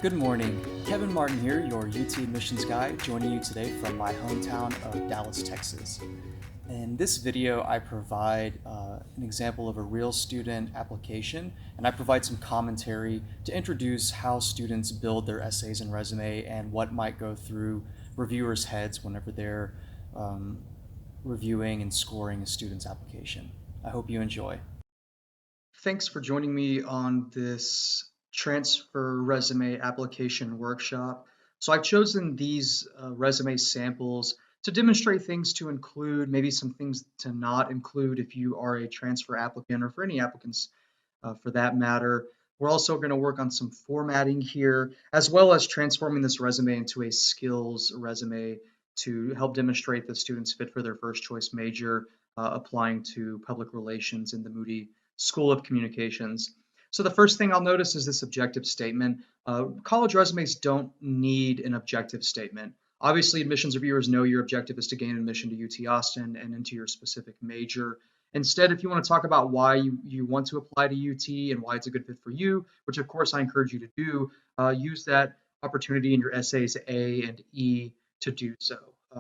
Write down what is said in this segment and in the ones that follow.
Good morning. Kevin Martin here, your UT admissions guy, joining you today from my hometown of Dallas, Texas. In this video, I provide an example of a real student application, and I provide some commentary to introduce how students build their essays and resume and what might go through reviewers' heads whenever they're reviewing and scoring a student's application. I hope you enjoy. Thanks for joining me on this transfer resume application workshop. So I've chosen these resume samples to demonstrate things to include, maybe some things to not include if you are a transfer applicant or for any applicants for that matter. We're also going to work on some formatting here, as well as transforming this resume into a skills resume to help demonstrate that students fit for their first choice major applying to public relations in the Moody School of Communications. So the first thing I'll notice is this objective statement. College resumes don't need an objective statement. Obviously, admissions reviewers know your objective is to gain admission to UT Austin and into your specific major. Instead, if you want to talk about why you want to apply to UT and why it's a good fit for you, which of course I encourage you to do, use that opportunity in your essays A and E to do so.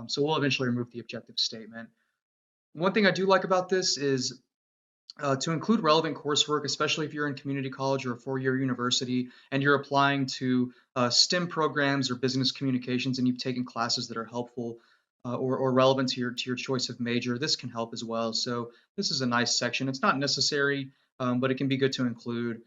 So we'll eventually remove the objective statement. One thing I do like about this is to include relevant coursework, especially if you're in community college or a four-year university and you're applying to STEM programs or business communications and you've taken classes that are helpful or relevant to your choice of major, this can help as well. So this is a nice section. It's not necessary, but it can be good to include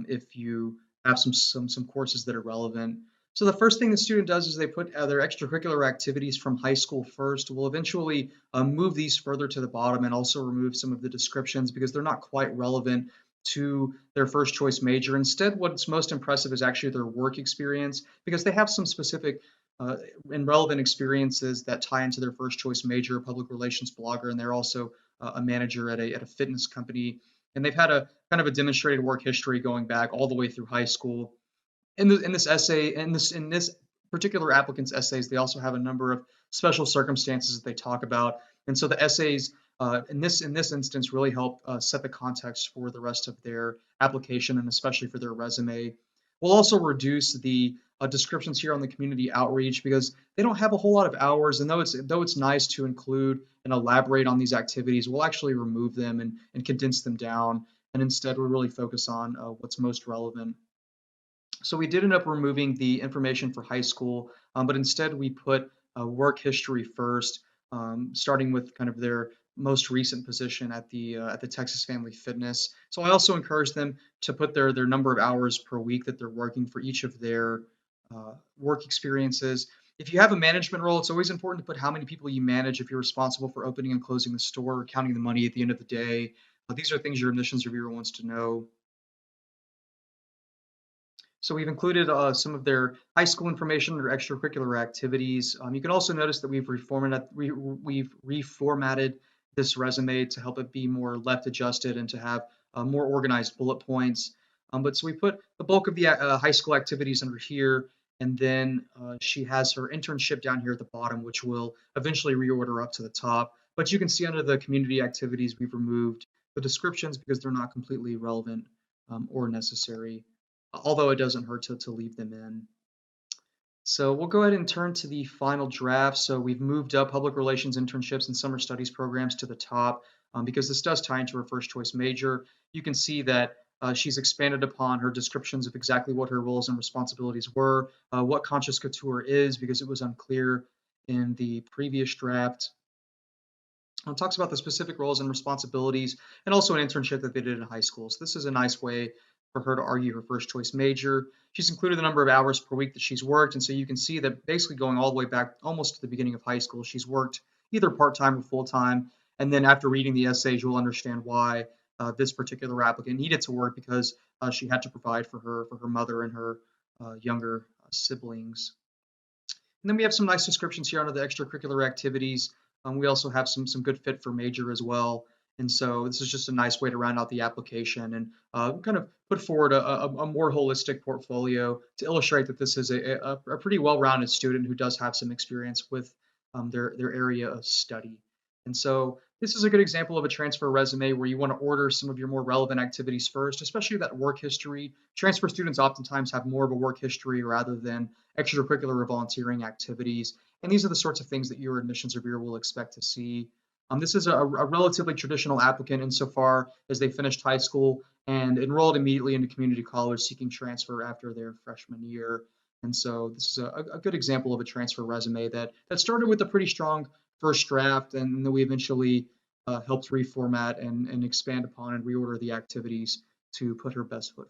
if you have some courses that are relevant. So the first thing the student does is they put their extracurricular activities from high school first. We'll eventually move these further to the bottom and also remove some of the descriptions because they're not quite relevant to their first choice major. Instead, what's most impressive is actually their work experience because they have some specific and relevant experiences that tie into their first choice major, public relations blogger, and they're also a manager at a fitness company. And they've had a kind of a demonstrated work history going back all the way through high school. In this essay, in this particular applicant's essays, they also have a number of special circumstances that they talk about, and so the essays in this instance really help set the context for the rest of their application and especially for their resume. We'll also reduce the descriptions here on the community outreach because they don't have a whole lot of hours, and though it's nice to include and elaborate on these activities, we'll actually remove them and condense them down, and instead we'll really focus on what's most relevant. So we did end up removing the information for high school, but instead we put work history first, starting with kind of their most recent position at the Texas Family Fitness. So I also encourage them to put their number of hours per week that they're working for each of their work experiences. If you have a management role, it's always important to put how many people you manage if you're responsible for opening and closing the store, counting the money at the end of the day. These are things your admissions reviewer wants to know. So we've included some of their high school information, their extracurricular activities. You can also notice that we've reformatted this resume to help it be more left adjusted and to have more organized bullet points. But so we put the bulk of the high school activities under here, and then she has her internship down here at the bottom, which will eventually reorder up to the top. But you can see under the community activities, we've removed the descriptions because they're not completely relevant or necessary, although it doesn't hurt to leave them in. So we'll go ahead and turn to the final draft. So we've moved up public relations internships and summer studies programs to the top because this does tie into her first choice major. You can see that she's expanded upon her descriptions of exactly what her roles and responsibilities were, what conscious couture is because it was unclear in the previous draft. It talks about the specific roles and responsibilities and also an internship that they did in high school. So this is a nice way for her to argue her first choice major. She's included the number of hours per week that she's worked, and so you can see that basically going all the way back almost to the beginning of high school, she's worked either part-time or full-time, and then after reading the essays, you'll understand why this particular applicant needed to work because she had to provide for her mother and her younger siblings. And then we have some nice descriptions here under the extracurricular activities. We also have some good fit for major as well. And so this is just a nice way to round out the application and kind of put forward a more holistic portfolio to illustrate that this is a pretty well-rounded student who does have some experience with their area of study. And so This is a good example of a transfer resume where you want to order some of your more relevant activities first, especially that work history. Transfer students oftentimes have more of a work history rather than extracurricular or volunteering activities. And these are the sorts of things that your admissions reviewer will expect to see. This is a relatively traditional applicant insofar as they finished high school and enrolled immediately into community college seeking transfer after their freshman year. And so this is a good example of a transfer resume that started with a pretty strong first draft, and then we eventually helped reformat and expand upon and reorder the activities to put her best foot